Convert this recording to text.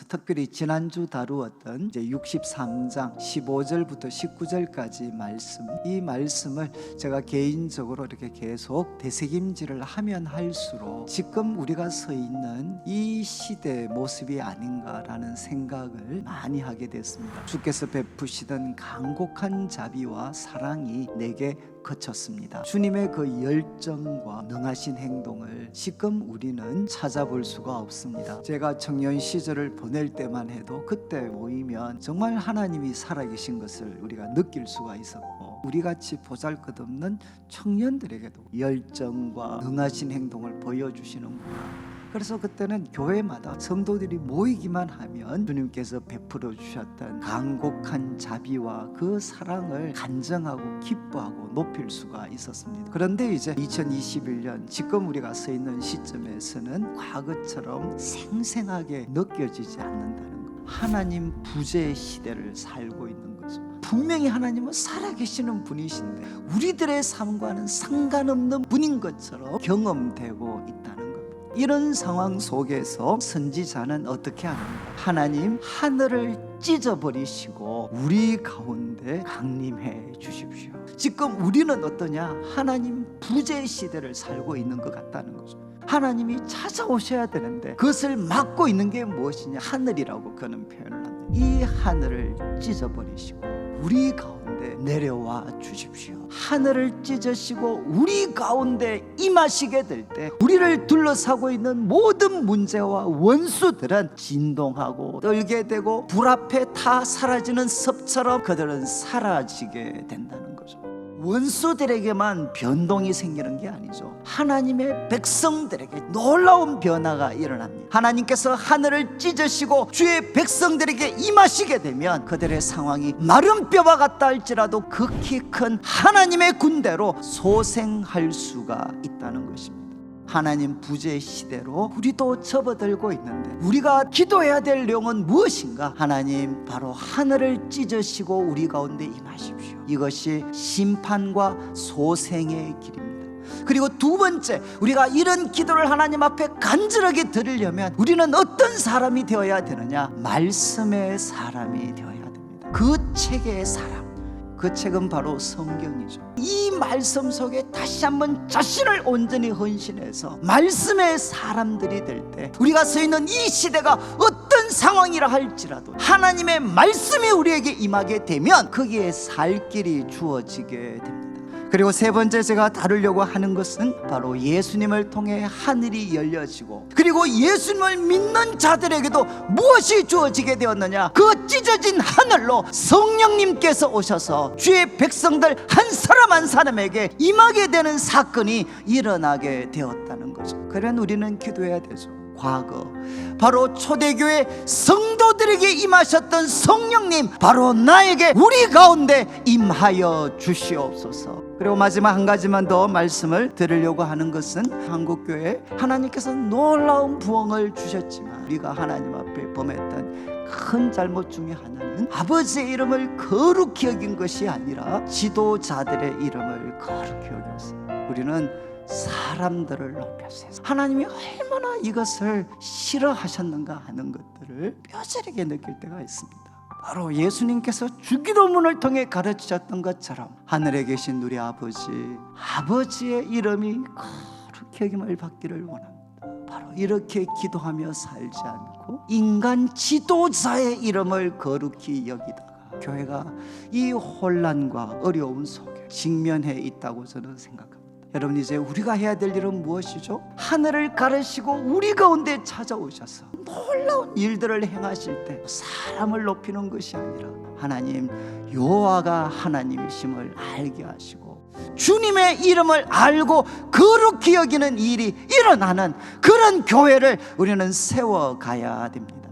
특별히 지난주 다루었던 이제 63장 15절부터 19절까지 말씀, 이 말씀을 제가 개인적으로 이렇게 계속 되새김질을 하면 할수록 지금 우리가 서 있는 이 시대의 모습이 아닌가라는 생각을 많이 하게 됐습니다. 주께서 베푸시던 간곡한 자비와 사랑이 내게 거쳤습니다. 주님의 그 열정과 능하신 행동을 지금 우리는 찾아볼 수가 없습니다. 제가 청년 시절을 보낼 때만 해도 그때 모이면 정말 하나님이 살아계신 것을 우리가 느낄 수가 있었고, 우리같이 보잘것없는 청년들에게도 열정과 능하신 행동을 보여주시는구나. 그래서 그때는 교회마다 성도들이 모이기만 하면 주님께서 베풀어 주셨던 간곡한 자비와 그 사랑을 간증하고 기뻐하고 높일 수가 있었습니다. 그런데 이제 2021년 지금 우리가 서 있는 시점에서는 과거처럼 생생하게 느껴지지 않는다는 것, 하나님 부재의 시대를 살고 있는 거죠. 분명히 하나님은 살아계시는 분이신데 우리들의 삶과는 상관없는 분인 것처럼 경험되고 있다는 것. 이런 상황 속에서 선지자는 어떻게 하는가? 하나님, 하늘을 찢어버리시고 우리 가운데 강림해 주십시오. 지금 우리는 어떠냐? 하나님 부재 시대를 살고 있는 것 같다는 거죠. 하나님이 찾아오셔야 되는데 그것을 막고 있는 게 무엇이냐? 하늘이라고 그는 표현을 합니다. 이 하늘을 찢어버리시고 우리 가운데 내려와 주십시오. 하늘을 찢으시고 우리 가운데 임하시게 될 때 우리를 둘러싸고 있는 모든 문제와 원수들은 진동하고 떨게 되고 불 앞에 다 사라지는 섭처럼 그들은 사라지게 된다는 거죠. 원수들에게만 변동이 생기는 게 아니죠. 하나님의 백성들에게 놀라운 변화가 일어납니다. 하나님께서 하늘을 찢으시고 주의 백성들에게 임하시게 되면 그들의 상황이 마른 뼈와 같다 할지라도 극히 큰 하나님의 군대로 소생할 수가 있다는 것입니다. 하나님 부재 시대로 우리도 접어들고 있는데 우리가 기도해야 될 내용은 무엇인가? 하나님, 바로 하늘을 찢으시고 우리 가운데 임하십시오. 이것이 심판과 소생의 길입니다. 그리고 두 번째, 우리가 이런 기도를 하나님 앞에 간절하게 드리려면 우리는 어떤 사람이 되어야 되느냐? 말씀의 사람이 되어야 됩니다. 그 체계의 사람, 그 책은 바로 성경이죠. 이 말씀 속에 다시 한번 자신을 온전히 헌신해서 말씀의 사람들이 될 때 우리가 서 있는 이 시대가 어떤 상황이라 할지라도 하나님의 말씀이 우리에게 임하게 되면 거기에 살 길이 주어지게 됩니다. 그리고 세 번째 제가 다루려고 하는 것은 바로 예수님을 통해 하늘이 열려지고 그리고 예수님을 믿는 자들에게도 무엇이 주어지게 되었느냐? 그 찢어진 하늘로 성령님께서 오셔서 주의 백성들 한 사람 한 사람에게 임하게 되는 사건이 일어나게 되었다는 거죠. 그러면 우리는 기도해야 되죠. 과거 바로 초대교회 성도들에게 임하셨던 성령님, 바로 나에게 우리 가운데 임하여 주시옵소서. 그리고 마지막 한 가지만 더 말씀을 드리려고 하는 것은 한국교회 하나님께서 놀라운 부흥을 주셨지만 우리가 하나님 앞에 범했던 큰 잘못 중에 하나는 아버지의 이름을 거룩히 여긴 것이 아니라 지도자들의 이름을 거룩히 여겼어요. 우리는 사람들을 높였어요. 하나님이 얼마나 이것을 싫어하셨는가 하는 것들을 뼈저리게 느낄 때가 있습니다. 바로 예수님께서 주기도문을 통해 가르치셨던 것처럼 하늘에 계신 우리 아버지의 이름이 거룩히 여김을 받기를 원합니다. 바로 이렇게 기도하며 살지 않고 인간 지도자의 이름을 거룩히 여기다가 교회가 이 혼란과 어려움 속에 직면해 있다고 저는 생각합니다. 여러분, 이제 우리가 해야 될 일은 무엇이죠? 하늘을 가르시고 우리 가운데 찾아오셔서 놀라운 일들을 행하실 때 사람을 높이는 것이 아니라 하나님 여호와가 하나님이심을 알게 하시고 주님의 이름을 알고 거룩히 여기는 일이 일어나는 그런 교회를 우리는 세워가야 됩니다.